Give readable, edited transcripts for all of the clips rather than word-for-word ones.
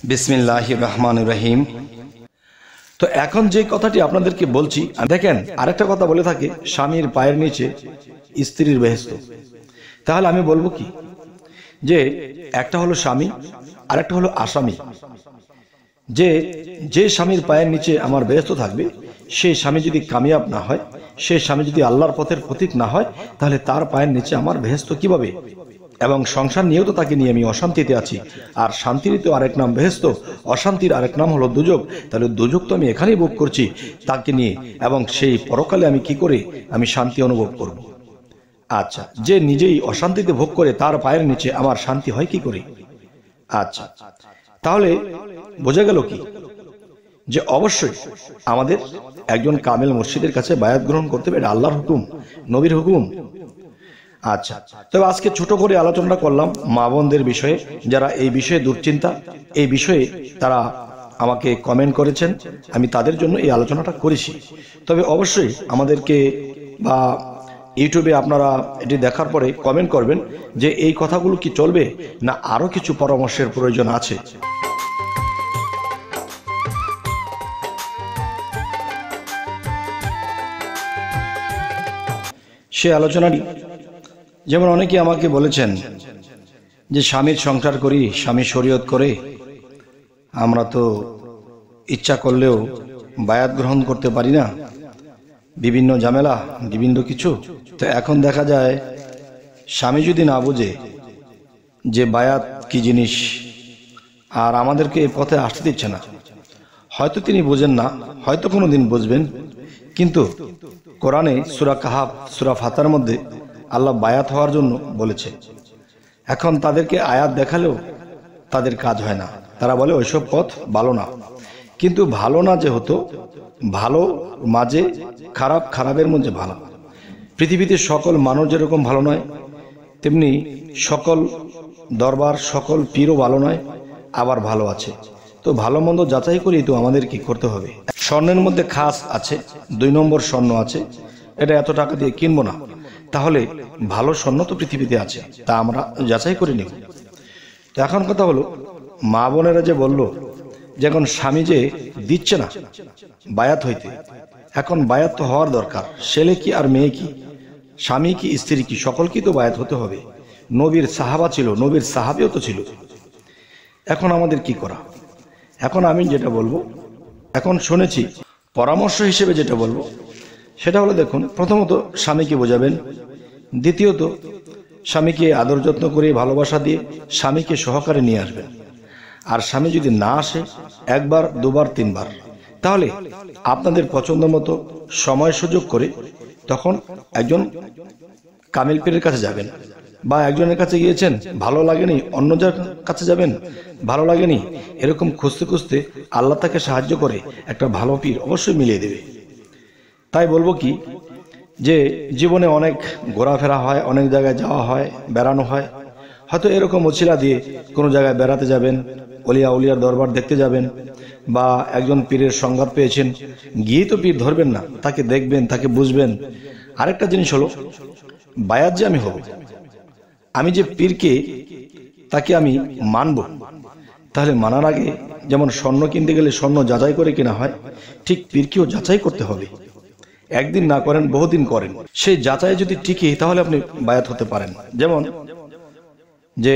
বিসমিল্লাহির রহমানির রহিম। তো এখন যে কথাটি আপনাদেরকে বলছি, দেখেন আরেকটা কথা বলে থাকে স্বামীর পায়ের নিচে স্ত্রীর বেহেশত। তাহলে আমি বলবো কি যে একটা হলো স্বামী আর একটা হলো আসামি। যে স্বামীর পায়ের নিচে আমার বেহেশত থাকবে, সেই স্বামী যদি কামিয়াব না হয়, সেই স্বামী যদি আল্লাহর পথের প্রতীক না হয়, তাহলে তার পায়ের নিচে আমার বেহেশত কিভাবে? এবং সংসার নিয়েও তো তাকে নিয়ে আমি অশান্তিতে আছি। আর শান্তির তো আরেক নাম বেহেশত, অশান্তির আরেক নাম হলো দুজক। তাহলে দুজক তো আমি এখানেই ভোগ করছি তাকে নিয়ে, এবং সেই পরকালে আমি কি করে আমি শান্তি অনুভব করব? আচ্ছা, যে নিজেই অশান্তিতে ভোগ করে তার পায়ের নিচে আমার শান্তি হয় কি করে? আচ্ছা, তাহলে বোঝা গেল কি যে অবশ্যই আমাদের একজন কামেল মুর্শিদের কাছে বায়াত গ্রহণ করতে হবে। এটা আল্লাহর হুকুম, নবীর হুকুম। আচ্ছা, তবে আজকে ছোট করে আলোচনা করলাম মা বোনদের বিষয়ে, যারা এই বিষয়ে দুশ্চিন্তা, এই বিষয়ে তারা আমাকে কমেন্ট করেছেন, আমি তাদের জন্য এই আলোচনাটা করেছি। তবে অবশ্যই আমাদেরকে বা ইউটিউবে আপনারা এটি দেখার পরে কমেন্ট করবেন যে এই কথাগুলো কি চলবে না আরো কিছু পরামর্শের প্রয়োজন আছে। সে আলোচনাটি যেমন অনেকে আমাকে বলেছেন যে স্বামীর সংসার করি, স্বামী শরীয়ত করে, আমরা তো ইচ্ছা করলেও বায়াত গ্রহণ করতে পারি না, বিভিন্ন ঝামেলা, বিভিন্ন কিছু। তো এখন দেখা যায় স্বামী যদি না বোঝে যে বায়াত কি জিনিস, আর আমাদেরকে এই পথে আসতে দিচ্ছে না, হয়তো তিনি বোঝেন না, হয়তো কোনোদিন বুঝবেন, কিন্তু কোরআনে সূরা কাহাফ, সূরা ফাতার মধ্যে আল্লাহ বায়াত হওয়ার জন্য বলেছে। এখন তাদেরকে আয়াত দেখালেও তাদের কাজ হয় না, তারা বলে ওইসব পথ ভালো না। কিন্তু ভালো না যে হতো, ভালো মাঝে খারাপ, খারাপের মধ্যে ভালো। পৃথিবীতে সকল মানুষ যেরকম ভালো নয়, তেমনি সকল দরবার, সকল পীরও ভালো নয়, আবার ভালো আছে। তো ভালো মন্দ যাচাই করেই তো আমাদের কি করতে হবে। স্বর্ণের মধ্যে খাস আছে, 2 নম্বর স্বর্ণ আছে, এটা এত টাকা দিয়ে কিনবো না, তাহলে ভালো স্বর্ণ তো পৃথিবীতে আছে, তা আমরা যাচাই করে নিব। তো এখন কথা হলো, মা বোনেরা যে বলল যে এখন স্বামী যে দিচ্ছে না বায়াত হইতে, এখন বায়াত তো হওয়ার দরকার। ছেলে কি আর মেয়ে কি, স্বামী কি স্ত্রী কি, সকলকেই তো বায়াত হতে হবে। নবীর সাহাবা ছিল, নবীর সাহাবিও তো ছিল। এখন আমাদের কি করা? এখন আমি যেটা বলবো, এখন শুনেছি পরামর্শ হিসেবে যেটা বলবো সেটা হলো, দেখুন, প্রথমত স্বামীকে বোঝাবেন, দ্বিতীয়ত স্বামীকে আদর যত্ন করে ভালোবাসা দিয়ে স্বামীকে সহকারে নিয়ে আসবেন। আর স্বামী যদি না আসে 1 বার 2 বার 3 বার, তাহলে আপনাদের পছন্দ মতো সময় সুযোগ করে তখন একজন কামিল পীরের কাছে যাবেন, বা একজনের কাছে গিয়েছেন ভালো লাগেনি, অন্য যার কাছে যাবেন, ভালো লাগেনি, এরকম খুঁজতে খুঁজতে আল্লাহ তাকে সাহায্য করে একটা ভালো পীর অবশ্যই মিলিয়ে দেবে। তাই বলবো কি যে জীবনে অনেক ঘোরাফেরা হয়, অনেক জায়গায় যাওয়া হয়, বেড়ানো হয়, হয়তো এরকম ওছিলা দিয়ে কোনো জায়গায় বেড়াতে যাবেন, অলিয়া উলিয়ার দরবার দেখতে যাবেন, বা একজন পীরের সংবাদ পেয়েছেন, গিয়ে তো পীর ধরবেন না, তাকে দেখবেন, তাকে বুঝবেন। আরেকটা জিনিস হলো, বায়াত যে আমি হব, আমি যে পীরকে তাকে আমি মানব, তাহলে মানার আগে যেমন স্বর্ণ কিনতে গেলে স্বর্ণ যাচাই করে কেনা হয়, ঠিক পীরকেও যাচাই করতে হবে। একদিন না করেন, বহুদিন করেন, সেই যাচাই যদি টিকে তাহলে আপনি বায়াত হতে পারেন। যেমন যে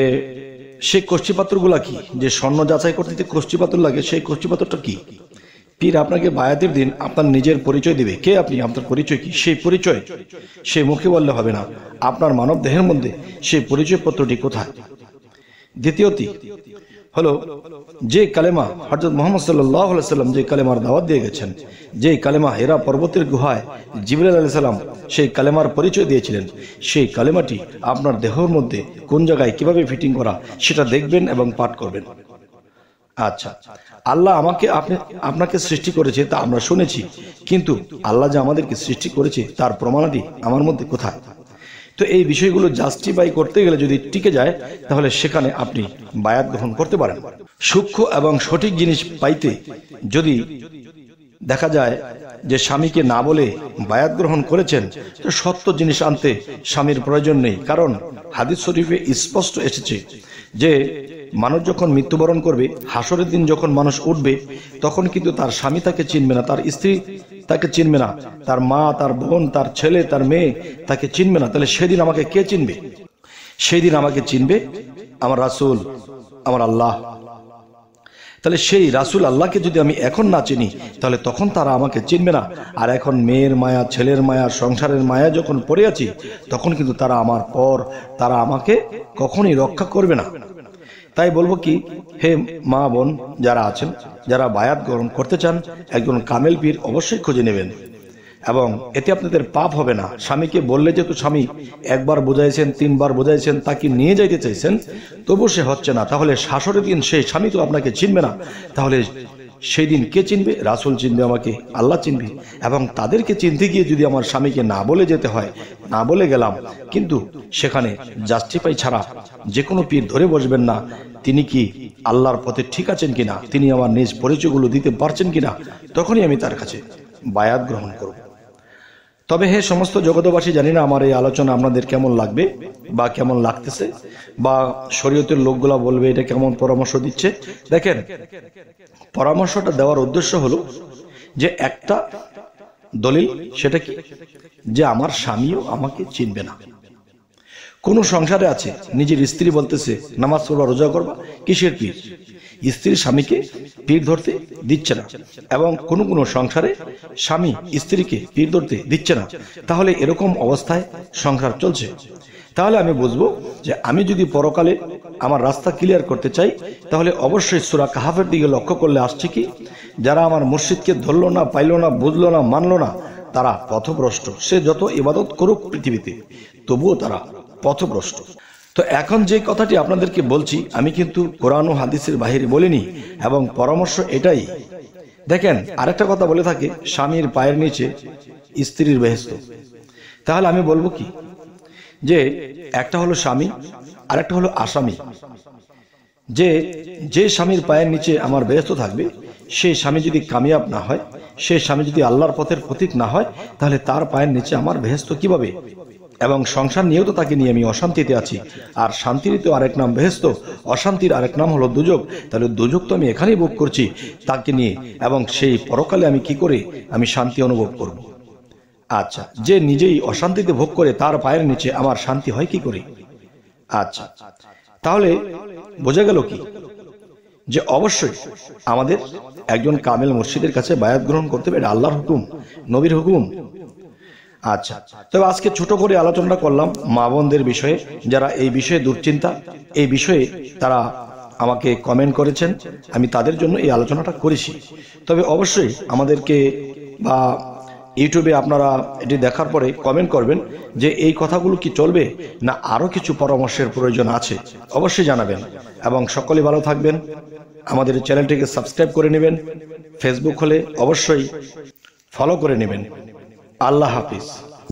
সেই কষ্টিপাত্রগুলা কি, যে স্বর্ণ যাচাই করতে যে কষ্টিপাত্র লাগে, সেই কষ্টিপাত্রটা কি? পীর আপনাকে বায়াতের দিন আপনার নিজের পরিচয় দিবে, কে আপনি, আপনার পরিচয় কি, সেই পরিচয় সে মুখে বললে হবে না, আপনার মানব দেহের মধ্যে সেই পরিচয় পত্রটি কোথায়? দ্বিতীয়টি হলো, যে কালেমা হযরত মুহাম্মদ সাল্লাল্লাহু আলাইহি সাল্লাম যে কালেমার দাওয়াত দিয়ে গেছেন, যে কালেমা হিরা পর্বতের গুহায় জিবরাইল আলাইহিস সালাম সেই কালেমার পরিচয় দিয়েছিলেন, সেই কালেমাটি আপনার দেহের মধ্যে কোন জায়গায় কিভাবে ফিটিং করা সেটা দেখবেন এবং পাঠ করবেন। আচ্ছা, আল্লাহ আপনাকে সৃষ্টি করেছে তা আমরা শুনেছি, কিন্তু আল্লাহ যে আমাদেরকে সৃষ্টি করেছে তার প্রমাণাদি আমার মধ্যে কোথায়? তো এই বিষয়গুলো জাস্টিফাই করতে গেলে যদি টিকে যায়, তাহলে সেখানে আপনি বায়াত গ্রহণ করতে পারেন। সূক্ষ্ম এবং সঠিক জিনিস পাইতে যদি দেখা যায় যে স্বামীকে না বলে বায়াত গ্রহণ করেছেন, তো সত্য জিনিস আনতে স্বামীর প্রয়োজন নেই। কারণ হাদিস শরীফে স্পষ্ট এসেছে যে মানুষ যখন মৃত্যুবরণ করবে, হাসরের দিন যখন মানুষ উঠবে, তখন কিন্তু তার স্বামী তাকে চিনবে না, তার স্ত্রী তাকে চিনবে না, তার মা, তার বোন, তার ছেলে, তার মেয়ে তাকে চিনবে না। তাহলে সেদিন আমাকে কে চিনবে? সেই দিন আমাকে চিনবে আমার রাসূল, আমার আল্লাহ। তাহলে সেই রাসূল আল্লাহকে যদি আমি এখন না চিনি, তাহলে তখন তারা আমাকে চিনবে না। আর এখন মেয়ের মায়া, ছেলের মায়া, সংসারের মায়া যখন পড়ে আছি, তখন কিন্তু তারা আমার পর, তারা আমাকে কখনই রক্ষা করবে না। তাই বলবো কি, হে মা বোন যারা আছেন, যারা বায়াত গ্রহণ করতে চান, একজন কামেল পীর অবশ্যই খুঁজে নেবেন, এবং এতে আপনাদের পাপ হবে না। স্বামীকে বললে, যেহেতু স্বামী একবার বোঝাইছেন, 3 বার বোঝাইছেন, তাকে নিয়ে যাইতে চাইছেন, তবু সে হচ্ছে না, তাহলে হাসরের দিন সেই স্বামী তো আপনাকে চিনবে না। তাহলে সেই দিন কে চিনবে? রাসূল চিনবে আমাকে, আল্লাহ চিনবে। এবং তাদেরকে চিনতে গিয়ে যদি আমার স্বামীকে না বলে যেতে হয়, না বলে গেলাম, কিন্তু সেখানে জাস্টিফাই ছাড়া যে কোনো পীর ধরে বসবেন না তিনি কি আল্লাহর পথে ঠিক আছেন কিনা, তিনি আমার নিজ পরিচয়গুলো দিতে পারছেন কিনা, তখনই আমি তার কাছে বায়াত গ্রহণ করব। তবে হে সমস্ত জগতবাসী, জানি না আমার এই আলোচনা আপনাদের কেমন লাগবে বা কেমন লাগতেছে, বা শরীয়তের লোকগুলা বলবে এটা কেমন পরামর্শ দিচ্ছে। দেখেন, পরামর্শটা দেওয়ার উদ্দেশ্য হলো যে একটা দলিল, সেটা কি, যে আমার স্বামীও আমাকে চিনবে না। কোন সংসারে আছে, নিজের স্ত্রী বলতেছে নামাজ পড়বা, রোজা করবা, কিসের পীর? স্ত্রী স্বামীকে পীর ধরতে দিচ্ছে না, এবং কোন কোন সংসারে স্বামী স্ত্রীকে পীর ধরতে দিচ্ছে না। তাহলে এরকম অবস্থায় সংসার চলছে। তাহলে আমি বুঝবো যে আমি যদি পরকালে আমার রাস্তা ক্লিয়ার করতে চাই, তাহলে অবশ্যই সূরা কাহাফের দিকে লক্ষ্য করলে আসছে কি, যারা আমার মুর্শিদকে ধরলো না, পাইলো না, বুঝলো না, মানলো না, তারা পথভ্রষ্ট। সে যত ইবাদত করুক পৃথিবীতে, তবুও তারা পথভ্রষ্ট। তো এখন যে কথাটি আপনাদেরকে বলছি, আমি কিন্তু কোরআন ও হাদিসের বাহিরে বলিনি, এবং পরামর্শ এটাই। দেখেন, আরেকটা কথা বলে থাকে, স্বামীর পায়ের নিচে স্ত্রীর বেহেশত। তাহলে আমি বলবো কি, যে একটা হলো স্বামী, আরেকটা হলো আসামি। যে স্বামীর পায়ের নিচে আমার বেহেশত থাকবে, সেই স্বামী যদি কামিয়াব না হয়, সেই স্বামী যদি আল্লাহর পথের প্রতীক না হয়, তাহলে তার পায়ের নিচে আমার বেহেশত কিভাবে? এবং সংসার নিয়েও তো তাকে নিয়ে আমি অশান্তিতে আছি, আর শান্তির তো আরেক নাম বেহেশত, অশান্তির আরেক নাম হলো দুজক। তাহলে দুজক তো আমি এখানেই ভোগ করছি তাকে নিয়ে, এবং সেই পরকালে আমি কি করে আমি শান্তি অনুভব করব? আচ্ছা, যে নিজেই অশান্তিতে ভোগ করে, তার পায়ের নিচে আমার শান্তি হয় কি করে? আচ্ছা, তাহলে বোঝা গেল কি, যে অবশ্যই আমাদের একজন কামেল মুর্শিদের কাছে বায়াত গ্রহণ করতে হবে, এটা আল্লাহর হুকুম, নবীর হুকুম। আচ্ছা, তবে আজকে ছোট করে আলোচনা করলাম মা বোনদের বিষয়ে, যারা এই বিষয়ে দুশ্চিন্তা, এই বিষয়ে তারা আমাকে কমেন্ট করেছেন, আমি তাদের জন্য এই আলোচনাটা করেছি। তবে অবশ্যই আমাদেরকে বা ইউটিউবে আপনারা এটি দেখার পরে কমেন্ট করবেন যে এই কথাগুলো কি চলবে, না আরো কিছু পরামর্শের প্রয়োজন আছে, অবশ্যই জানাবেন। এবং সকলে ভালো থাকবেন, আমাদের চ্যানেলটিকে সাবস্ক্রাইব করে নেবেন, ফেসবুক হলে অবশ্যই ফলো করে নেবেন। আল্লাহ হাফিজ।